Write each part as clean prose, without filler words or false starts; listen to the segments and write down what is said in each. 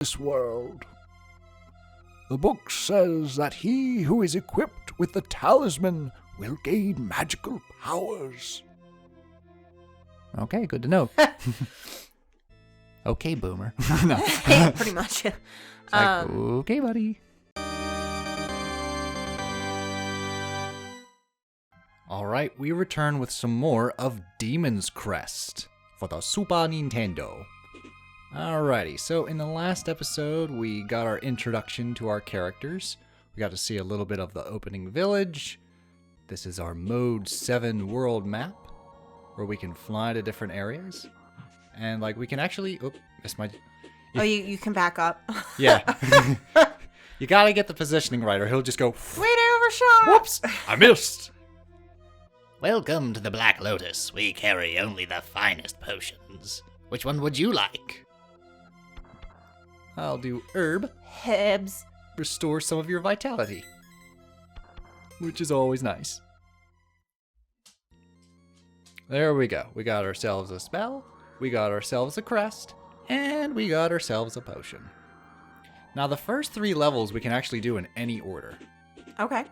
this world. The book says that he who is equipped with the talisman will gain magical powers. Okay, good to know. Okay, boomer. No. Yeah, pretty much. It's like, okay, buddy. Alright, we return with some more of Demon's Crest for the Super Nintendo. Alrighty, so in the last episode, we got our introduction to our characters. We got to see a little bit of the opening village. This is our Mode 7 world map, where we can fly to different areas. And, like, we can actually... Oh, missed my... Oh, you can back up. Yeah. You gotta get the positioning right, or he'll just go... Wait, I overshot! Whoops! I missed! Welcome to the Black Lotus. We carry only the finest potions. Which one would you like? I'll do herb. Hibs. Restore some of your vitality. Which is always nice. There we go. We got ourselves a spell, we got ourselves a crest, and we got ourselves a potion. Now the first 3 levels we can actually do in any order. Okay.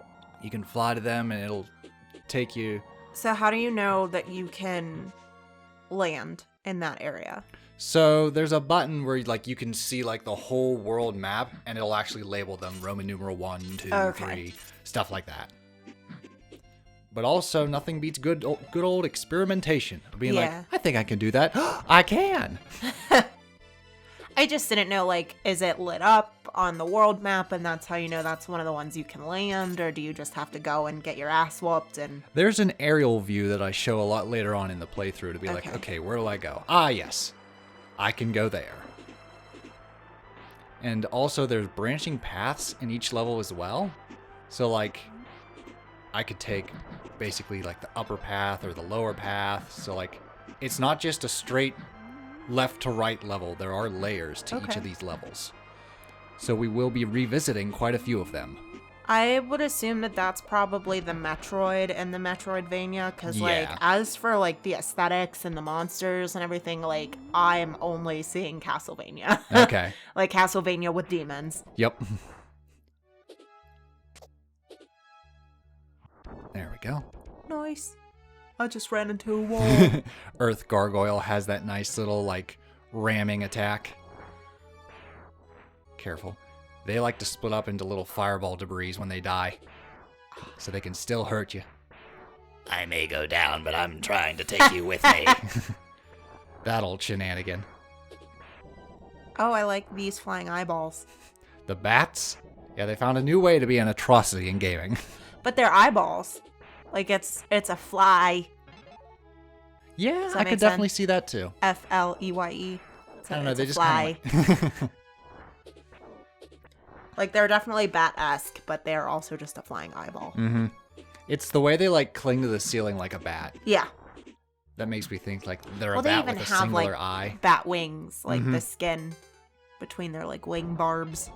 You can fly to them and it'll take you... So how do you know that you can land in that area? So there's a button where like you can see like the whole world map and it'll actually label them Roman numeral 1, 2, Okay. 3, stuff like that. But also nothing beats good old experimentation. Being like, Yeah. I think I can do that. I can. I just didn't know, like, is it lit up on the world map and that's how you know that's one of the ones you can land, or do you just have to go and get your ass whooped and... There's an aerial view that I show a lot later on in the playthrough to be like, okay, where do I go? Ah, yes. I can go there. And also there's branching paths in each level as well. So like I could take basically like the upper path or the lower path. So like it's not just a straight left to right level. There are layers to each of these levels. So we will be revisiting quite a few of them. I would assume that that's probably the Metroid and the Metroidvania, because, like, Yeah. as for, like, the aesthetics and the monsters and everything, like, I'm only seeing Castlevania. Okay. Like, Castlevania with demons. Yep. There we go. Nice. I just ran into a wall. Earth Gargoyle has that nice little, like, ramming attack. Careful. They like to split up into little fireball debris when they die, so they can still hurt you. I may go down, but I'm trying to take you with me. That old shenanigan. Oh, I like these flying eyeballs. The bats? Yeah, they found a new way to be an atrocity in gaming. But they're eyeballs. Like, it's a fly. Yeah, Does that I make could definitely sense? see that too. Fleye. I don't know, It's they a just fly. kind of Like, they're definitely bat-esque, but they're also just a flying eyeball. Mm-hmm. It's the way they, like, cling to the ceiling like a bat. Yeah. That makes me think, like, they're Well, a they bat even with a have, singular like, eye. bat wings, like Mhm. the skin between their, like, wing barbs.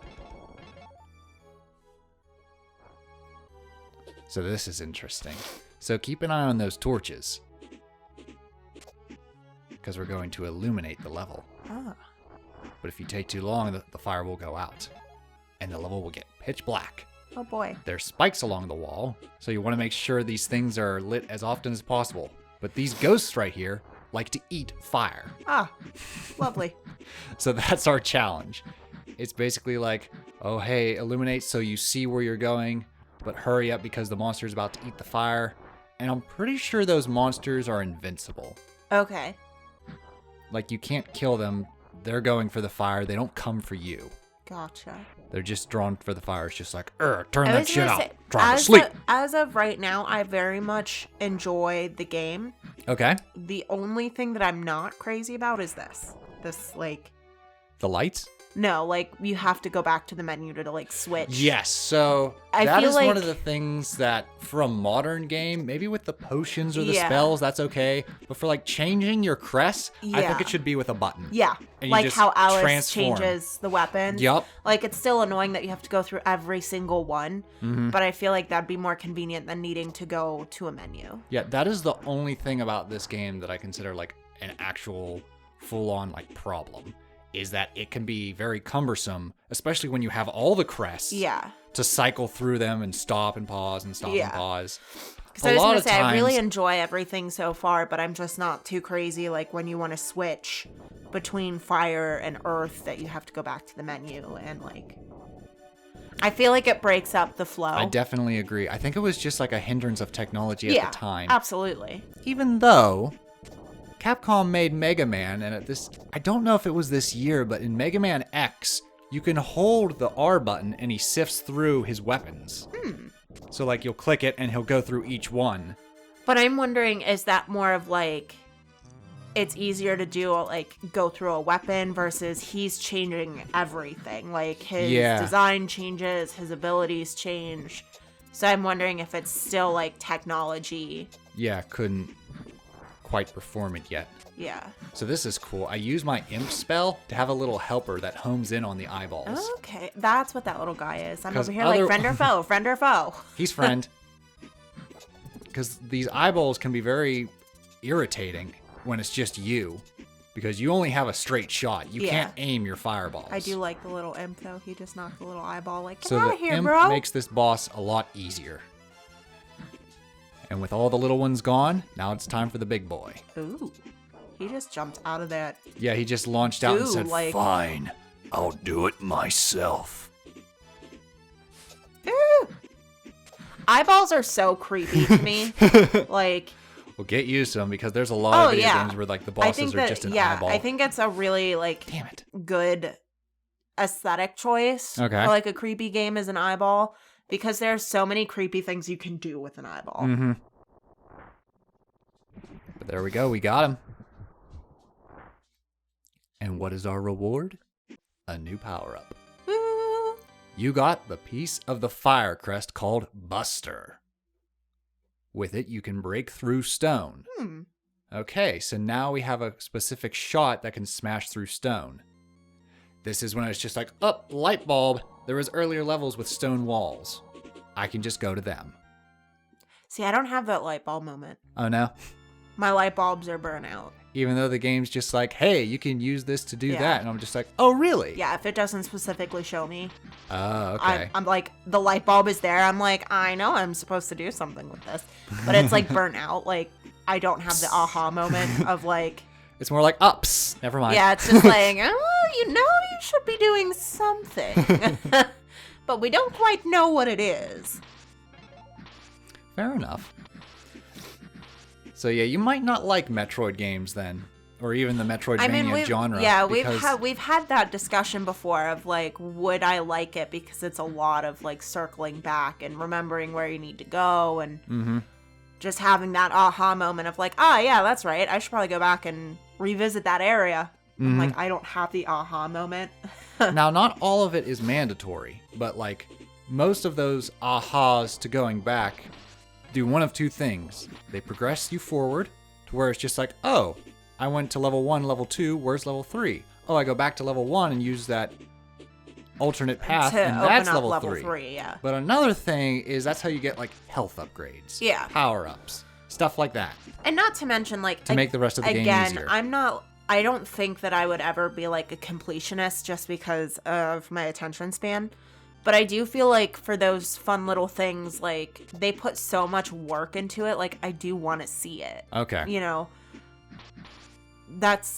So this is interesting. So keep an eye on those torches, because we're going to illuminate the level. Ah. But if you take too long, the fire will go out, and the level will get pitch black. Oh, boy. There's spikes along the wall, so you want to make sure these things are lit as often as possible. But these ghosts right here like to eat fire. Ah, lovely. So that's our challenge. It's basically like, oh, hey, illuminate so you see where you're going, but hurry up because the monster's about to eat the fire. And I'm pretty sure those monsters are invincible. Okay. Like, you can't kill them. They're going for the fire. They don't come for you. Gotcha. They're just drawn for the fire. It's just like, turn I that was shit gonna out. say, Trying to sleep. As of right now, I very much enjoy the game. Okay. The only thing that I'm not crazy about is this. This, like... The lights? No, like, you have to go back to the menu to, like, switch. Yes, so I that feel is one like- of the things that for a modern game, maybe with the potions or the Yeah. spells, that's okay. But for like changing your crest, I think Yeah. it should be with a button. Yeah, And you like just how Alice transform. changes the weapons. Yup. Like, it's still annoying that you have to go through every single one, Mm-hmm. but I feel like that'd be more convenient than needing to go to a menu. Yeah, that is the only thing about this game that I consider like an actual full-on like problem. is that it can be very cumbersome, especially when you have all the crests. Yeah. To cycle through them and stop and pause and stop and pause. Because I was going to say, I really enjoy everything so far, but I'm just not too crazy like when you want to switch between fire and earth that you have to go back to the menu and like... I feel like it breaks up the flow. I definitely agree. I think it was just like a hindrance of technology at the time. Absolutely. Even though Capcom made Mega Man, and I don't know if it was this year, but in Mega Man X, you can hold the R button and he sifts through his weapons. So like you'll click it and he'll go through each one. But I'm wondering, is that more of like, it's easier to do like go through a weapon versus he's changing everything. Like his design changes, his abilities change. So I'm wondering if it's still like technology. Yeah, couldn't quite perform it yet. Yeah. So this is cool. I use my imp spell to have a little helper that homes in on the eyeballs. Okay, that's what that little guy is. I'm 'Cause over here like friend or foe, friend or foe. He's friend. Because these eyeballs can be very irritating when it's just you. Because you only have a straight shot. You can't aim your fireballs. I do like the little imp though. He just knocked the little eyeball like, get so out of here, imp bro. makes this boss a lot easier. And with all the little ones gone, now it's time for the big boy. Ooh. He just jumped out of that. Yeah, he just launched out and said, like... Fine, I'll do it myself. Eyeballs are so creepy to me. Like... Well, get used to them because there's a lot of video games where like the bosses are just an eyeball. I think it's a really like good aesthetic choice for like a creepy game as an eyeball because there's so many creepy things you can do with an eyeball. Mm-hmm. But there we go. We got him. And what is our reward? A new power-up. Woo! You got the piece of the fire crest called Buster. With it, you can break through stone. Okay, so now we have a specific shot that can smash through stone. This is when it's just like, oh, light bulb. There was earlier levels with stone walls. I can just go to them. See, I don't have that light bulb moment. Oh, no? My light bulbs are burnt out. Even though the game's just like, hey, you can use this to do that. And I'm just like, oh, really? Yeah, if it doesn't specifically show me. Oh, okay. I'm like, the light bulb is there. I'm like, I know I'm supposed to do something with this. But it's like burnt out. Like, I don't have the aha moment of like... It's more like, ups. Never mind. Yeah, it's just like, oh, you know you should be doing something. But we don't quite know what it is. Fair enough. So yeah, you might not like Metroid games then, or even the Metroidvania genre. Yeah, we've had that discussion before of like, would I like it because it's a lot of like circling back and remembering where you need to go and just having that aha moment of like, oh yeah, that's right. I should probably go back and revisit that area. I'm like, I don't have the aha moment. Now, not all of it is mandatory, but like most of those ahas to going back do one of two things. They progress you forward to where it's just like, oh, I went to level 1, level 2, where's level 3? Oh, I go back to level 1 and use that alternate path, and that's level 3. Yeah. But another thing is that's how you get like health upgrades. Yeah. Power-ups. Stuff like that. And not to mention like... To make the rest of the game easier. I don't think that I would ever be like a completionist just because of my attention span. But I do feel like for those fun little things, like, they put so much work into it, like, I do want to see it. Okay. You know?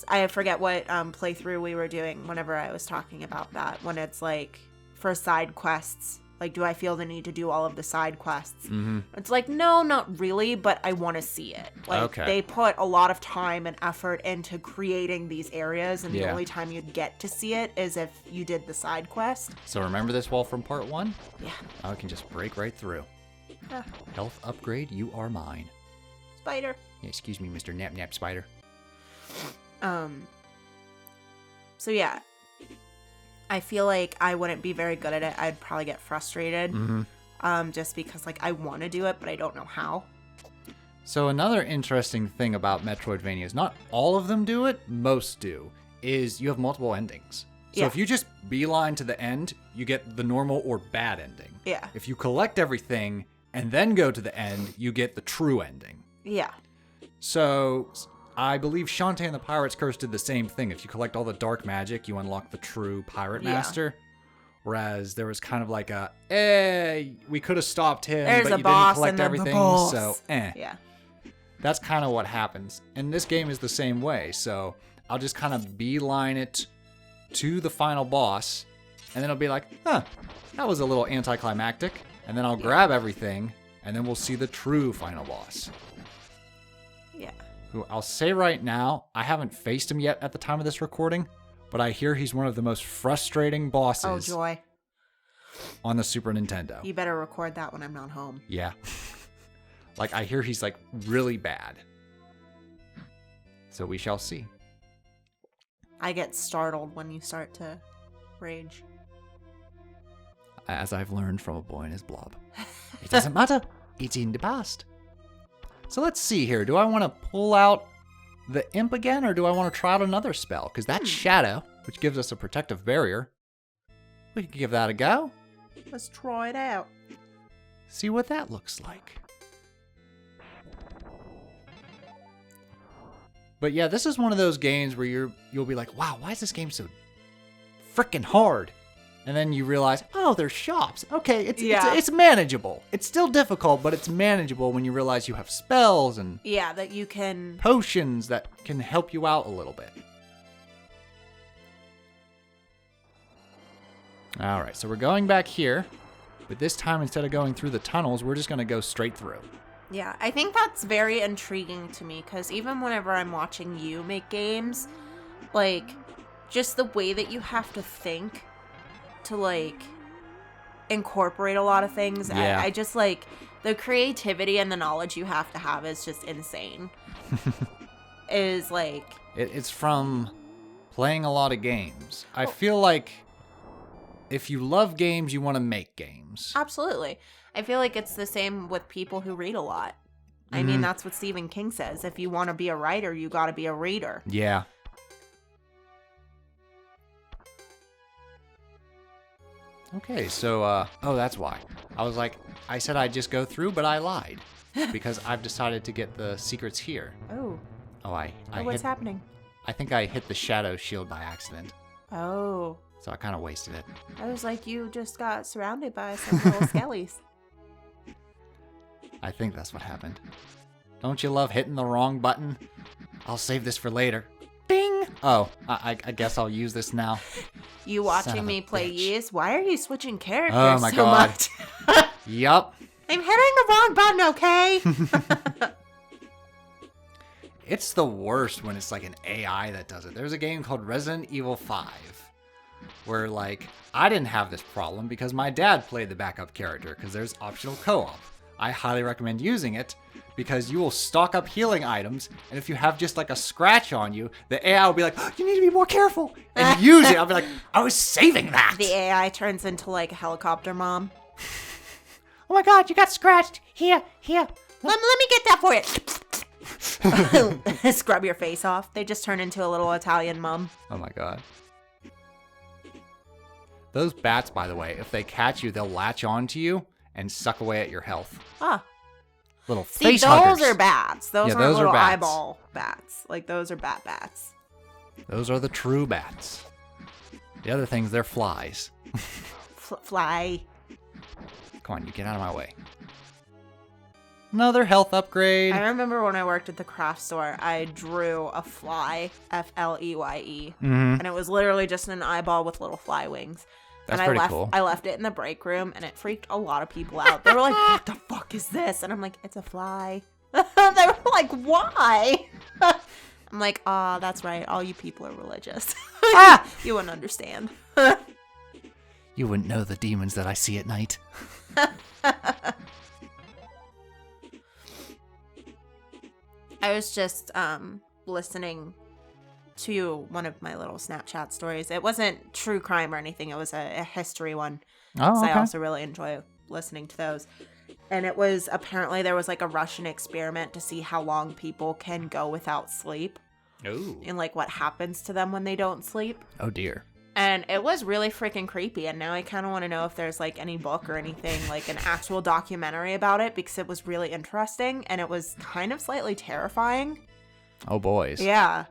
I forget what playthrough we were doing whenever I was talking about that. When it's, like, for side quests. Like, do I feel the need to do all of the side quests? It's like, no, not really, but I want to see it. Like, they put a lot of time and effort into creating these areas, and the only time you'd get to see it is if you did the side quest. So remember this wall from part 1? Yeah. Now I can just break right through. Health upgrade, you are mine. Spider. Yeah, excuse me, Mr. Nap Nap Spider. So yeah. I feel like I wouldn't be very good at it. I'd probably get frustrated. Just because, like, I want to do it, but I don't know how. So another interesting thing about Metroidvanias, not all of them do it, most do, is you have multiple endings. So if you just beeline to the end, you get the normal or bad ending. Yeah. If you collect everything and then go to the end, you get the true ending. Yeah. So I believe Shantae and the Pirate's Curse did the same thing. If you collect all the dark magic, you unlock the true pirate master. Whereas there was kind of like we could have stopped him, There's but a you boss didn't collect and then the everything, boss. so Yeah. That's kind of what happens. And this game is the same way, so I'll just kind of beeline it to the final boss, and then it'll be like, that was a little anticlimactic, and then I'll grab everything, and then we'll see the true final boss. Yeah. Who I'll say right now, I haven't faced him yet at the time of this recording, but I hear he's one of the most frustrating bosses Oh, joy. on the Super Nintendo. You better record that when I'm not home. Yeah. Like, I hear he's, like, really bad. So we shall see. I get startled when you start to rage. As I've learned from a boy and his blob. It doesn't matter. It's in the past. So let's see here. Do I want to pull out the imp again, or do I want to try out another spell? Because that's Shadow, which gives us a protective barrier. We can give that a go. Let's try it out. See what that looks like. But yeah, this is one of those games where you'll be like, wow, why is this game so freaking hard? And then you realize, oh, there's shops. Okay, it's manageable. It's still difficult, but it's manageable when you realize you have spells and that you can potions that can help you out a little bit. All right, so we're going back here, but this time instead of going through the tunnels, we're just going to go straight through. Yeah, I think that's very intriguing to me, because even whenever I'm watching you make games, like, just the way that you have to think to, like, incorporate a lot of things, Yeah. I just, like, the creativity and the knowledge you have to have is just insane. Is, like... It's from playing a lot of games. I feel like if you love games, you want to make games. Absolutely. I feel like it's the same with people who read a lot. I mean, that's what Stephen King says. If you want to be a writer, you got to be a reader. Yeah. Okay, so, that's why. I said I'd just go through, but I lied. Because I've decided to get the secrets here. Oh. What's happening? I think I hit the shadow shield by accident. Oh. So I kind of wasted it. I was like, you just got surrounded by some little skellies. I think that's what happened. Don't you love hitting the wrong button? I'll save this for later. Ding! Oh, I guess I'll use this now. You watching Son of a me play bitch. Ys? Why are you switching characters Oh my so God. much? Yup. I'm hitting the wrong button, okay? It's the worst when it's like an AI that does it. There's a game called Resident Evil 5 where, like, I didn't have this problem because my dad played the backup character because there's optional co-op. I highly recommend using it because you will stock up healing items, and if you have just like a scratch on you, the AI will be like, oh, you need to be more careful, and use it. I'll be like, I was saving that. The AI turns into like a helicopter mom. Oh my God, you got scratched. Here. Let me get that for you. Scrub your face off. They just turn into a little Italian mom. Oh my God. Those bats, by the way, if they catch you, they'll latch onto you and suck away at your health. Ah. Little See, face those huggers. are bats. Those Yeah, aren't those are little bats. eyeball bats. Like, those are bats. Those are the true bats. The other things, they're flies. Fly. Come on, you get out of my way. Another health upgrade. I remember when I worked at the craft store, I drew a fly, Fleye, and it was literally just an eyeball with little fly wings. That's and pretty cool. I left it in the break room, and it freaked a lot of people out. They were like, what the fuck is this? And I'm like, it's a fly. They were like, why? I'm like, that's right. All you people are religious. You wouldn't understand. You wouldn't know the demons that I see at night. I was just listening to one of my little Snapchat stories. It wasn't true crime or anything. It was a history one. Oh, So okay. I also really enjoy listening to those. And it was apparently there was like a Russian experiment to see how long people can go without sleep Ooh. and like what happens to them when they don't sleep. Oh dear. And it was really freaking creepy. And now I kind of want to know if there's like any book or anything, like an actual documentary about it, because it was really interesting and it was kind of slightly terrifying. Oh, boys. Yeah.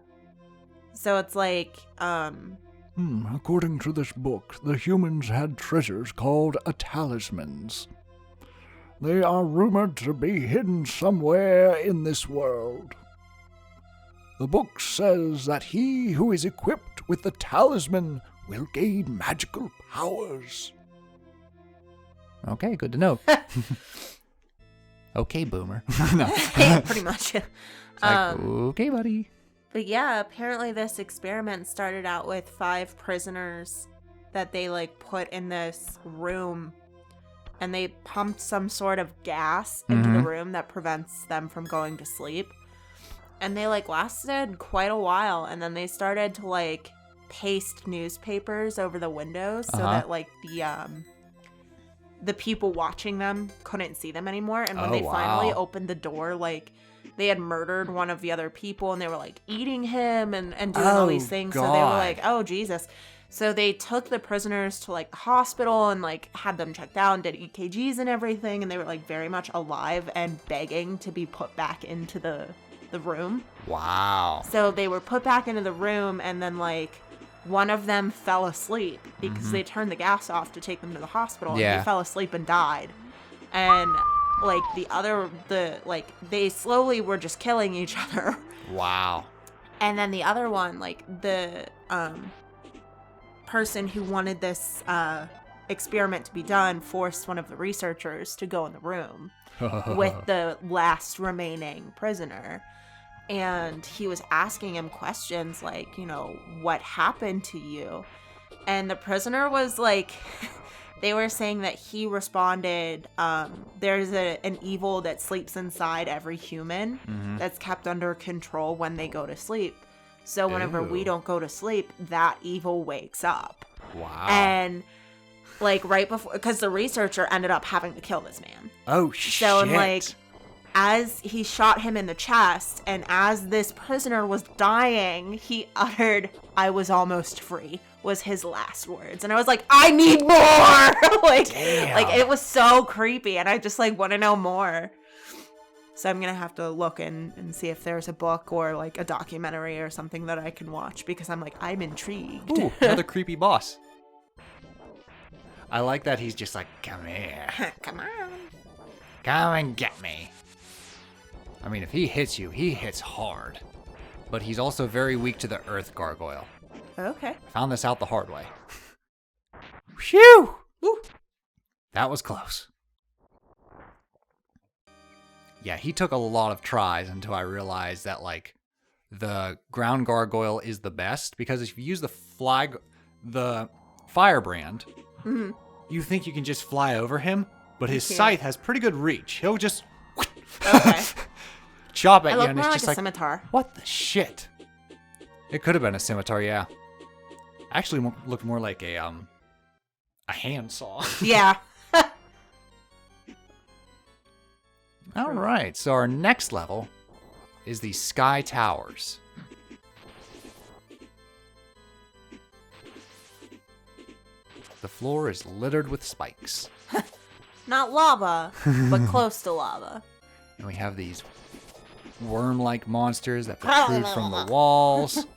So it's like, According to this book, the humans had treasures called talismans. They are rumored to be hidden somewhere in this world. The book says that he who is equipped with the talisman will gain magical powers. Okay, good to know. Okay, boomer. No. pretty much. Okay, buddy. But yeah, apparently this experiment started out with 5 prisoners that they like put in this room, and they pumped some sort of gas into the room that prevents them from going to sleep. And they like lasted quite a while, and then they started to like paste newspapers over the windows so that like the people watching them couldn't see them anymore. And when they finally opened the door, like they had murdered one of the other people, and they were like eating him and doing all these things. God. So they were like, oh Jesus. So they took the prisoners to like the hospital and like had them checked out and did EKGs and everything, and they were like very much alive and begging to be put back into the room. Wow. So they were put back into the room, and then like one of them fell asleep because they turned the gas off to take them to the hospital, and he fell asleep and died. And like they slowly were just killing each other. Wow. And then the other one, like the person who wanted this experiment to be done forced one of the researchers to go in the room with the last remaining prisoner. And he was asking him questions like, you know, what happened to you? And the prisoner was like, they were saying that he responded, there's an evil that sleeps inside every human that's kept under control when they go to sleep. So whenever we don't go to sleep, that evil wakes up. Wow. And like right before, because the researcher ended up having to kill this man. Oh, shit. So and like, as he shot him in the chest, and as this prisoner was dying, he uttered, "I was almost free," was his last words. And I was like, I need more! like it was so creepy, and I just like want to know more. So I'm gonna have to look and see if there's a book or like a documentary or something that I can watch, because I'm like, I'm intrigued. Ooh, another creepy boss. I like that he's just like, come here. Come on. Come and get me. I mean, if he hits you, he hits hard. But he's also very weak to the earth gargoyle. Okay. Found this out the hard way. Phew! Woo. That was close. Yeah, he took a lot of tries until I realized that, like, the ground gargoyle is the best, because if you use the firebrand, you think you can just fly over him, but his scythe has pretty good reach. He'll just chop at you, and it's just like, scimitar. What the shit? It could have been a scimitar, yeah. Actually, looked more like a handsaw. Yeah. All right, so our next level is the Sky Towers. The floor is littered with spikes. Not lava, but close to lava. And we have these worm-like monsters that protrude from the walls.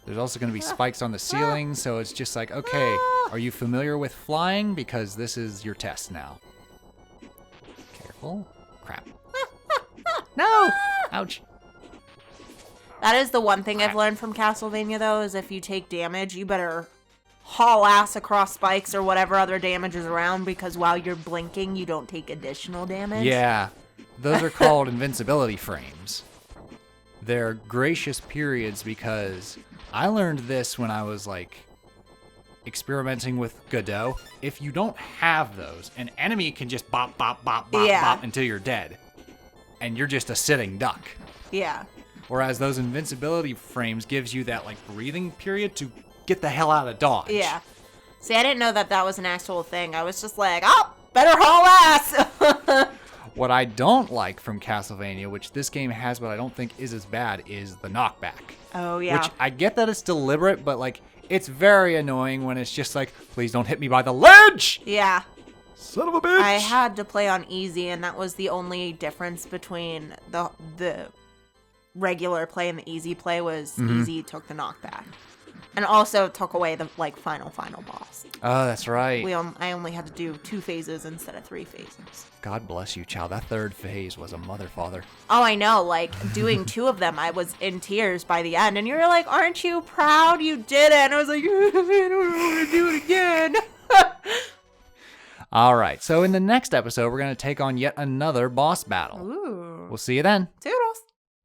There's also going to be spikes on the ceiling, so it's just like, okay, are you familiar with flying? Because this is your test now. Careful. Crap. No! Ouch. That is the one thing I've learned from Castlevania, though, is if you take damage, you better haul ass across spikes or whatever other damage is around, because while you're blinking, you don't take additional damage. Yeah. Those are called invincibility frames. They're gracious periods because I learned this when I was, like, experimenting with Godot. If you don't have those, an enemy can just bop, bop, bop, bop, bop until you're dead. And you're just a sitting duck. Yeah. Whereas those invincibility frames gives you that, like, breathing period to get the hell out of dodge. Yeah. See, I didn't know that was an actual thing. I was just like, oh, better haul ass! What I don't like from Castlevania, which this game has but I don't think is as bad, is the knockback. Oh, yeah. Which I get that it's deliberate, but, like, it's very annoying when it's just like, please don't hit me by the ledge! Yeah. Son of a bitch! I had to play on easy, and that was the only difference between the regular play and the easy play was easy took the knockback. And also took away the final boss. Oh, that's right. I only had to do 2 phases instead of 3 phases. God bless you, child. That third phase was a mother father. Oh, I know. Doing 2 of them, I was in tears by the end. And you were like, aren't you proud you did it? And I was like, I don't want to do it again. All right. So in the next episode, we're going to take on yet another boss battle. Ooh. We'll see you then.